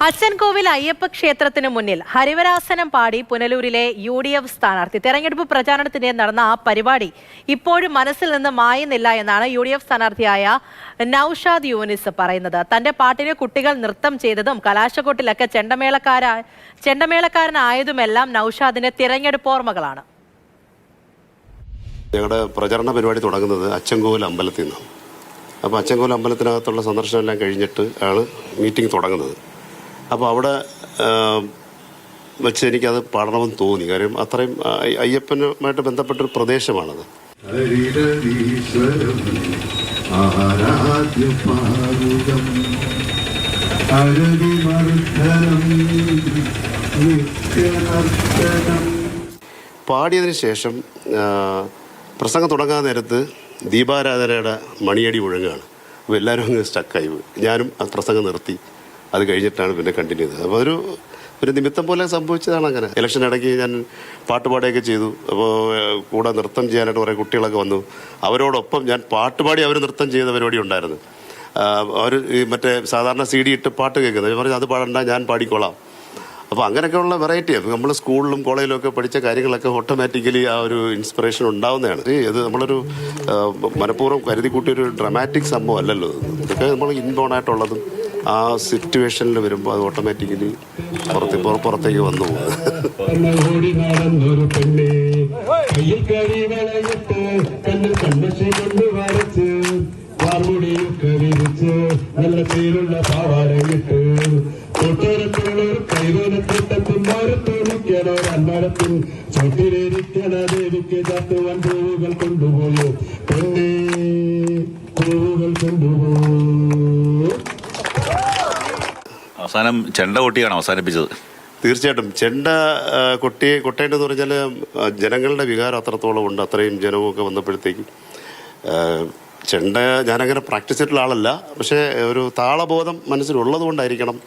അച്ചൻകോവിൽ അയ്യപ്പ ക്ഷേത്രത്തിന് മുന്നിൽ ഹരിവരാസനം പാടി പുനലൂരിലെ UDF സ്ഥാനാർത്ഥി. തെരഞ്ഞെടുപ്പ് പ്രചാരണത്തിന് നടന്ന ആ പരിപാടി ഇപ്പോഴും മനസ്സിൽ നിന്ന് മായുന്നില്ല എന്നാണ് UDF സ്ഥാനാർത്ഥിയായ നൌഷാദ് യൂനിസ് പറയുന്നത്. തന്റെ പാട്ടിന് കുട്ടികൾ നൃത്തം ചെയ്തതും കലാശക്കൊട്ടിലൊക്കെ ചെണ്ടമേളക്കാരനായതുമെല്ലാം നൌഷാദിന്റെ തിരഞ്ഞെടുപ്പ് ഓർമ്മകളാണ്. ഞങ്ങളുടെ പ്രചരണ പരിപാടി തുടങ്ങുന്നത് അച്ചൻകോവിൽ അമ്പലത്തിൽ നിന്നാണ്. അപ്പോൾ അച്ചൻകോവിൽ അമ്പലത്തിനകത്തുള്ള സന്ദർശനം എല്ലാം കഴിഞ്ഞിട്ട് ആണ് മീറ്റിംഗ് തുടങ്ങുന്നത്. അപ്പോൾ അവിടെ വെച്ച് എനിക്കത് പാടണമെന്ന് തോന്നി. കാര്യം അത്രയും അയ്യപ്പനുമായിട്ട് ബന്ധപ്പെട്ടൊരു പ്രദേശമാണത്. പാടിയതിന് ശേഷം പ്രസംഗം തുടങ്ങാൻ നേരത്ത് ദീപാരാധനയുടെ മണിയടി മുഴങ്ങുകയാണ്. അപ്പോൾ എല്ലാവരും അങ്ങ് സ്റ്റക്കായി പോയി. ഞാനും ആ പ്രസംഗം നിർത്തി. അത് കഴിഞ്ഞിട്ടാണ് പിന്നെ കണ്ടിന്യൂ ചെയ്തത്. അപ്പോൾ ഒരു നിമിത്തം പോലെ സംഭവിച്ചതാണ്. അങ്ങനെ ഇലക്ഷൻ ഇടയ്ക്ക് ഞാൻ പാട്ടുപാടുകയൊക്കെ ചെയ്തു. അപ്പോൾ കൂടെ നൃത്തം ചെയ്യാനായിട്ട് കുറേ കുട്ടികളൊക്കെ വന്നു. അവരോടൊപ്പം ഞാൻ പാട്ടുപാടി അവർ നൃത്തം ചെയ്ത പരിപാടി ഉണ്ടായിരുന്നു. അവർ ഈ മറ്റേ സാധാരണ CD ഇട്ട് പാട്ട് കേൾക്കുന്നത്. ഞാൻ പറഞ്ഞു അത് പാടണ്ട, ഞാൻ പാടിക്കോളാം. അപ്പോൾ അങ്ങനെയൊക്കെയുള്ള വെറൈറ്റി. അപ്പോൾ നമ്മൾ സ്കൂളിലും കോളേജിലും ഒക്കെ പഠിച്ച കാര്യങ്ങളൊക്കെ ഓട്ടോമാറ്റിക്കലി ആ ഒരു ഇൻസ്പിറേഷൻ ഉണ്ടാവുന്നതാണ്. ഇത് നമ്മളൊരു മനഃപൂർവ്വം കരുതി കൂട്ടിയൊരു ഡ്രമാറ്റിക് സംഭവം അല്ലല്ലോ. ഇതൊക്കെ നമ്മൾ ഇൻബോണായിട്ടുള്ളതും ആ സിറ്റുവേഷനിൽ വരുമ്പോൾ അത് ഓട്ടോമാറ്റിക്കലി പുറത്തേക്ക് വന്നു പോകും. അവസാനം ചെണ്ട കൊട്ടിയാണ് അവസാനിപ്പിച്ചത്. തീർച്ചയായിട്ടും ചെണ്ട കൊട്ടേണ്ടതെന്ന് പറഞ്ഞാൽ ജനങ്ങളുടെ വികാരം അത്രത്തോളം ഉണ്ട്. അത്രയും ജനവുമൊക്കെ വന്നപ്പോഴത്തേക്കും ചെണ്ട ഞാനങ്ങനെ പ്രാക്ടീസ് ചെയ്തിട്ടുള്ള ആളല്ല. പക്ഷേ ഒരു താളബോധം മനസ്സിലുള്ളത് കൊണ്ടായിരിക്കണം.